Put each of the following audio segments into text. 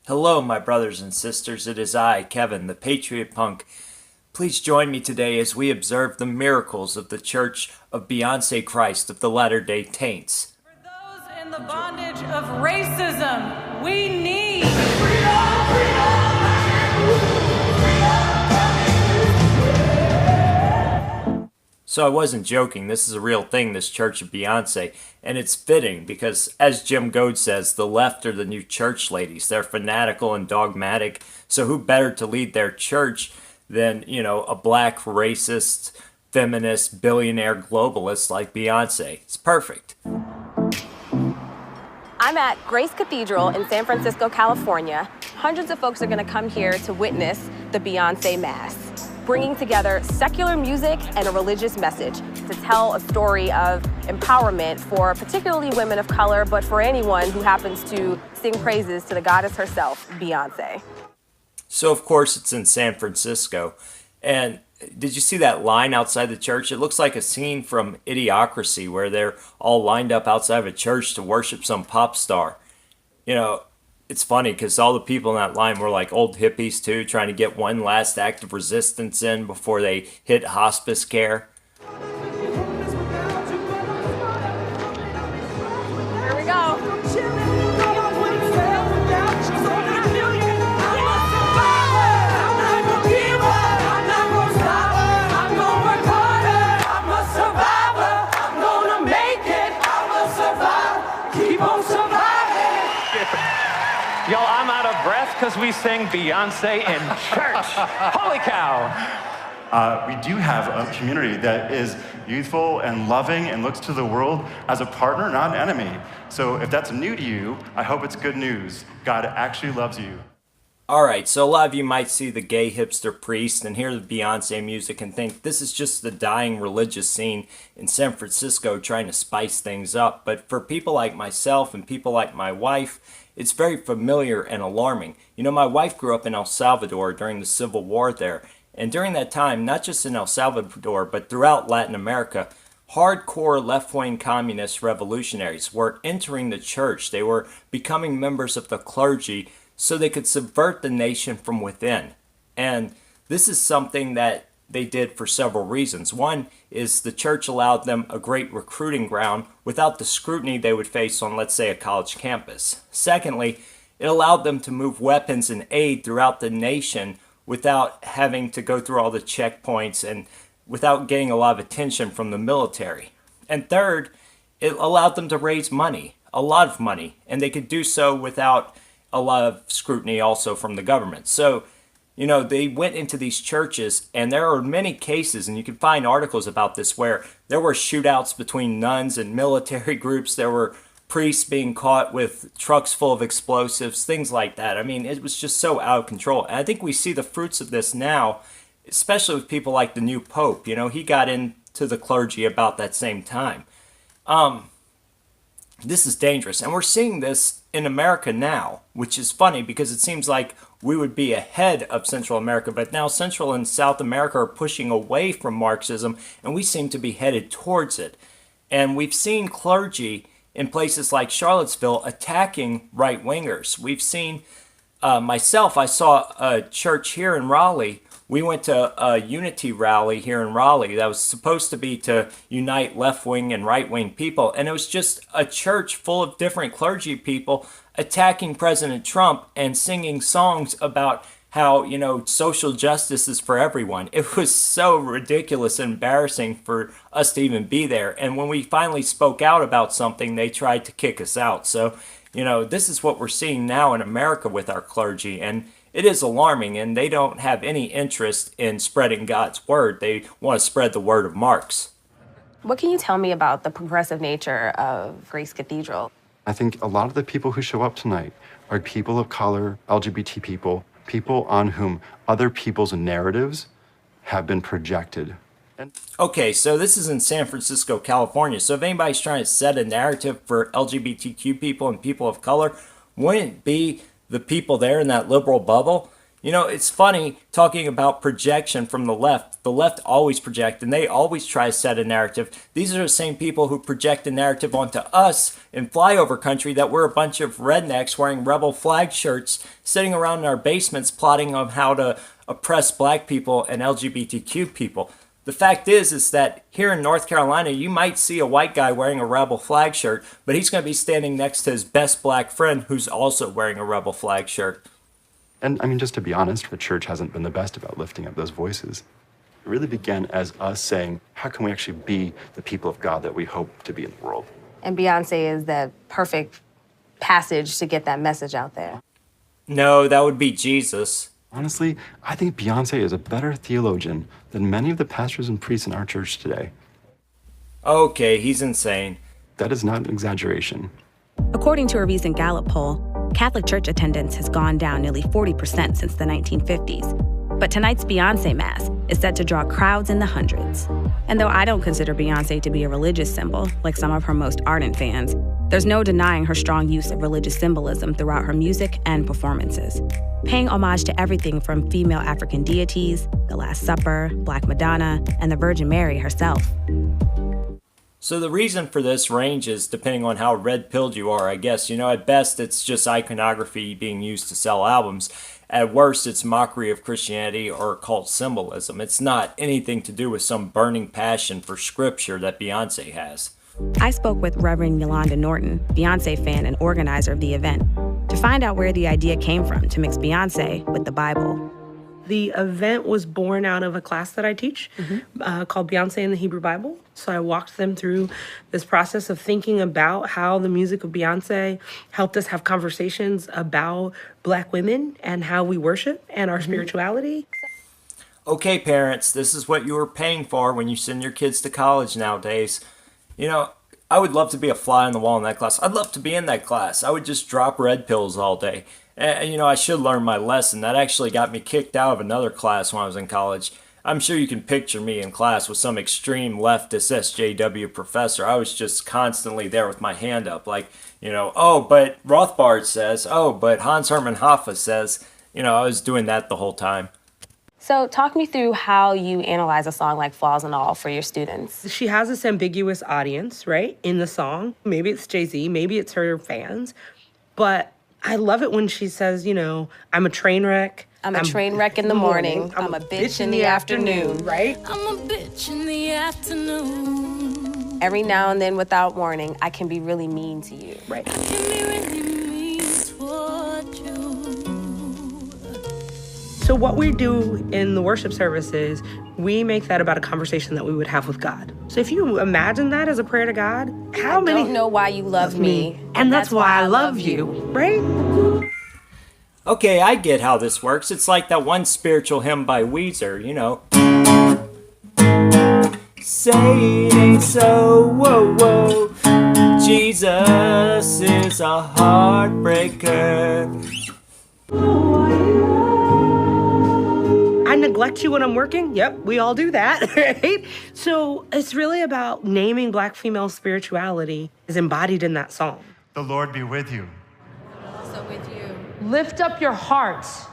Hello, my brothers and sisters. It is I, Kevin, the Patriot Punk. Please join me today as we observe the miracles of the Church of Beyonce Christ of the Latter-day Taints. For those in the bondage of racism, we need freedom. So I wasn't joking. This is a real thing, this Church of Beyonce. And it's fitting because, as Jim Goad says, the left are the new church ladies. They're fanatical and dogmatic. So who better to lead their church than, a black, racist, feminist, billionaire globalist like Beyonce? It's perfect. I'm at Grace Cathedral in San Francisco, California. Hundreds of folks are going to come here to witness the Beyonce Mass, bringing together secular music and a religious message to tell a story of empowerment for particularly women of color, but for anyone who happens to sing praises to the goddess herself, Beyonce. So, of course, it's in San Francisco. And did you see that line outside the church? It looks like a scene from Idiocracy where they're all lined up outside of a church to worship some pop star. It's funny because all the people in that line were like old hippies too, trying to get one last act of resistance in before they hit hospice care. Here we go. Y'all, I'm out of breath because we sing Beyonce in church. Holy cow. We do have a community that is youthful and loving and looks to the world as a partner, not an enemy. So if that's new to you, I hope it's good news. God actually loves you. Alright, so a lot of you might see the gay hipster priest and hear the Beyonce music and think this is just the dying religious scene in San Francisco trying to spice things up. But for people like myself and people like my wife, it's very familiar and alarming. My wife grew up in El Salvador during the Civil War there. And during that time, not just in El Salvador, but throughout Latin America, hardcore left-wing communist revolutionaries were entering the church. They were becoming members of the clergy so they could subvert the nation from within. And this is something that they did for several reasons. One is the church allowed them a great recruiting ground without the scrutiny they would face on, let's say, a college campus. Secondly, it allowed them to move weapons and aid throughout the nation without having to go through all the checkpoints and without getting a lot of attention from the military. And third, it allowed them to raise money, a lot of money, and they could do so without a lot of scrutiny also from the government. So, they went into these churches, and there are many cases, and you can find articles about this, where there were shootouts between nuns and military groups. There were priests being caught with trucks full of explosives, things like that. I mean, it was just so out of control. And I think we see the fruits of this now, especially with people like the new Pope. He got into the clergy about that same time. This is dangerous. And we're seeing this in America now, which is funny because it seems like we would be ahead of Central America, but now Central and South America are pushing away from Marxism, and we seem to be headed towards it. And we've seen clergy in places like Charlottesville attacking right-wingers. We've seen, myself, I saw a church here in Raleigh. We went to a unity rally here in Raleigh that was supposed to be to unite left-wing and right-wing people, and it was just a church full of different clergy people attacking President Trump and singing songs about how, social justice is for everyone. It was so ridiculous and embarrassing for us to even be there. And when we finally spoke out about something, they tried to kick us out. So, this is what we're seeing now in America with our clergy. And it is alarming, and they don't have any interest in spreading God's word. They want to spread the word of Marx. What can you tell me about the progressive nature of Grace Cathedral? I think a lot of the people who show up tonight are people of color, LGBT people, people on whom other people's narratives have been projected. Okay, so this is in San Francisco, California. So if anybody's trying to set a narrative for LGBTQ people and people of color, wouldn't it be the people there in that liberal bubble? You know, it's funny talking about projection from the left. The left always project, and they always try to set a narrative. These are the same people who project a narrative onto us in flyover country that we're a bunch of rednecks wearing rebel flag shirts, sitting around in our basements plotting on how to oppress black people and LGBTQ people. The fact is that here in North Carolina, you might see a white guy wearing a rebel flag shirt, but he's going to be standing next to his best black friend who's also wearing a rebel flag shirt. And I mean, just to be honest, the church hasn't been the best about lifting up those voices. It really began as us saying, how can we actually be the people of God that we hope to be in the world? And Beyonce is the perfect passage to get that message out there. No, that would be Jesus. Honestly, I think Beyonce is a better theologian than many of the pastors and priests in our church today. Okay, he's insane. That is not an exaggeration. According to a recent Gallup poll, Catholic church attendance has gone down nearly 40% since the 1950s. But tonight's Beyonce Mass is set to draw crowds in the hundreds. And though I don't consider Beyonce to be a religious symbol, like some of her most ardent fans, there's no denying her strong use of religious symbolism throughout her music and performances, paying homage to everything from female African deities, the Last Supper, Black Madonna, and the Virgin Mary herself. So the reason for this ranges depending on how red-pilled you are, I guess. You know, at best, it's just iconography being used to sell albums. At worst, it's mockery of Christianity or occult symbolism. It's not anything to do with some burning passion for scripture that Beyonce has. I spoke with Reverend Malanda Norton, Beyonce fan and organizer of the event, to find out where the idea came from to mix Beyonce with the Bible. The event was born out of a class that I teach called Beyonce in the Hebrew Bible. So I walked them through this process of thinking about how the music of Beyonce helped us have conversations about Black women and how we worship and our spirituality. Okay, parents, this is what you are paying for when you send your kids to college nowadays. You know, I would love to be a fly on the wall in that class. I'd love to be in that class. I would just drop red pills all day. And, you know, I should learn my lesson. That actually got me kicked out of another class when I was in college. I'm sure you can picture me in class with some extreme leftist SJW professor. I was just constantly there with my hand up, like, you know, oh, but Rothbard says, oh, but Hans Hermann Hoppe says. You know, I was doing that the whole time. So talk me through how you analyze a song like Flaws and All for your students. She has this ambiguous audience, right, in the song. Maybe it's Jay-Z, maybe it's her fans. But I love it when she says, you know, I'm a train wreck. I'm a train wreck in the morning. I'm a bitch in the afternoon. Right? I'm a bitch in the afternoon. Every now and then, without warning, I can be really mean to you. Right. I can be really mean toward you. So what we do in the worship service is we make that about a conversation that we would have with God. So if you imagine that as a prayer to God, how I many... don't know why you love me. And that's why I love you, right? Okay, I get how this works. It's like that one spiritual hymn by Weezer, you know. Say it ain't so, whoa, whoa. Jesus is a heartbreaker. I neglect you when I'm working. Yep, we all do that, right? So it's really about naming Black female spirituality is embodied in that song. The Lord be with you. Also with you. Lift up your hearts.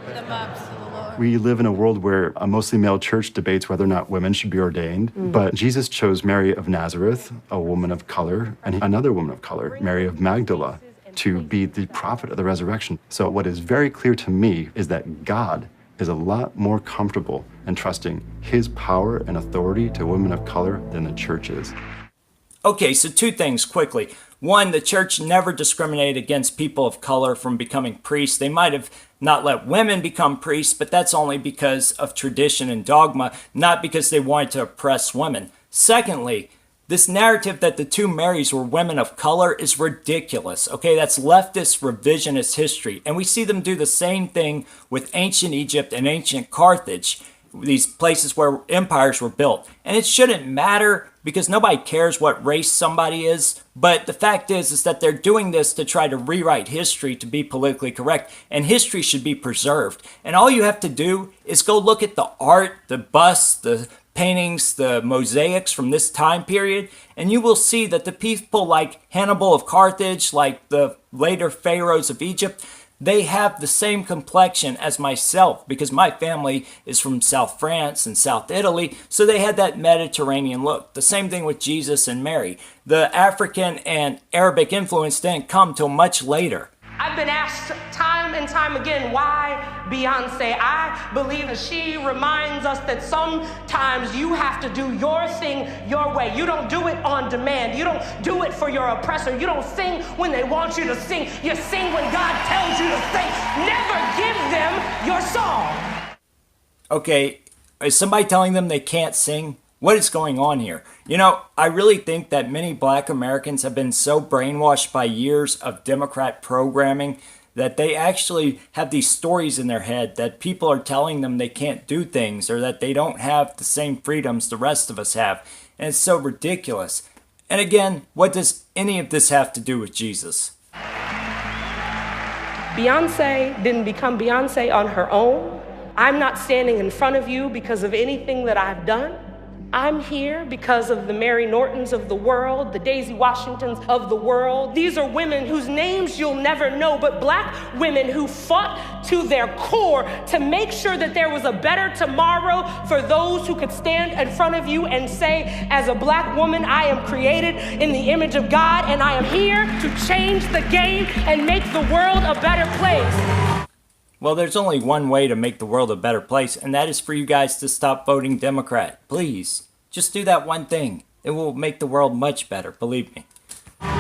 Them up to the Lord. We live in a world where a mostly male church debates whether or not women should be ordained. But Jesus chose Mary of Nazareth, a woman of color, and another woman of color, Mary of Magdala, to be the prophet of the resurrection. So what is very clear to me is that God is a lot more comfortable in trusting his power and authority to women of color than the church is. Okay, so two things quickly. One, the church never discriminated against people of color from becoming priests. They might have not let women become priests, but that's only because of tradition and dogma, not because they wanted to oppress women. Secondly, this narrative that the two Marys were women of color is ridiculous. Okay, that's leftist revisionist history. And we see them do the same thing with ancient Egypt and ancient Carthage, these places where empires were built. And it shouldn't matter because nobody cares what race somebody is. But the fact is that they're doing this to try to rewrite history to be politically correct. And history should be preserved. And all you have to do is go look at the art, the busts, the paintings, the mosaics from this time period, and you will see that the people like Hannibal of Carthage, like the later pharaohs of Egypt, They have the same complexion as myself because my family is from South France and South Italy, so they had that Mediterranean look. The same thing with Jesus and Mary. The African and Arabic influence didn't come till much later. I've been asked time and time again, why Beyonce? I believe that she reminds us that sometimes you have to do your thing your way. You don't do it on demand. You don't do it for your oppressor. You don't sing when they want you to sing. You sing when God tells you to sing. Never give them your song. Okay, is somebody telling them they can't sing? What is going on here? You know, I really think that many black Americans have been so brainwashed by years of Democrat programming that they actually have these stories in their head that people are telling them they can't do things or that they don't have the same freedoms the rest of us have. And it's so ridiculous. And again, what does any of this have to do with Jesus? Beyonce didn't become Beyonce on her own. I'm not standing in front of you because of anything that I've done. I'm here because of the Mary Nortons of the world, the Daisy Washingtons of the world. These are women whose names you'll never know, but black women who fought to their core to make sure that there was a better tomorrow for those who could stand in front of you and say, as a black woman, I am created in the image of God, and I am here to change the game and make the world a better place. Well, there's only one way to make the world a better place, and that is for you guys to stop voting Democrat. Please, just do that one thing. It will make the world much better, believe me. For those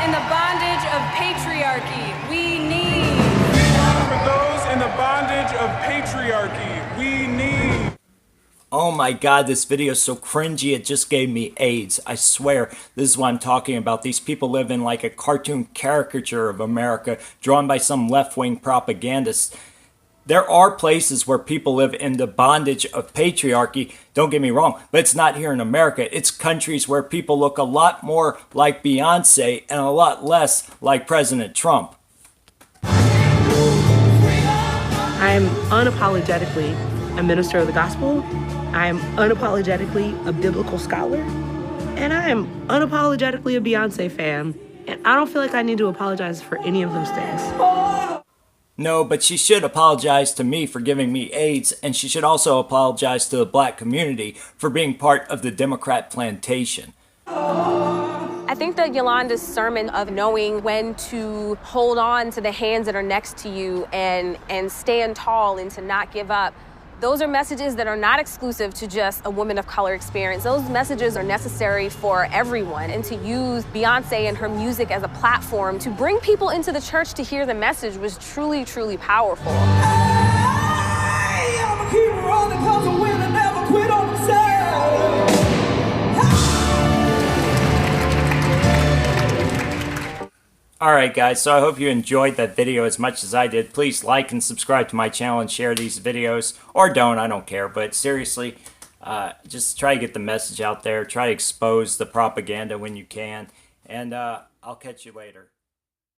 in the bondage of patriarchy, we need. For those in the bondage of patriarchy, we need. Oh my god, this video is so cringy, it just gave me AIDS. I swear, this is what I'm talking about. These people live in like a cartoon caricature of America drawn by some left-wing propagandists. There are places where people live in the bondage of patriarchy, don't get me wrong, but it's not here in America. It's countries where people look a lot more like Beyonce and a lot less like President Trump. I'm unapologetically a minister of the gospel. I am unapologetically a biblical scholar. And I am unapologetically a Beyonce fan. And I don't feel like I need to apologize for any of those things. No, but she should apologize to me for giving me AIDS, and she should also apologize to the black community for being part of the Democrat plantation. I think that Yolanda's sermon of knowing when to hold on to the hands that are next to you and stand tall and to not give up, those are messages that are not exclusive to just a woman of color experience. Those messages are necessary for everyone, and to use Beyonce and her music as a platform to bring people into the church to hear the message was truly, truly powerful. I'ma keep rolling 'cause a winner never quit on themselves. Alright guys, so I hope you enjoyed that video as much as I did. Please like and subscribe to my channel and share these videos. Or don't, I don't care. But seriously, just try to get the message out there. Try to expose the propaganda when you can. And I'll catch you later.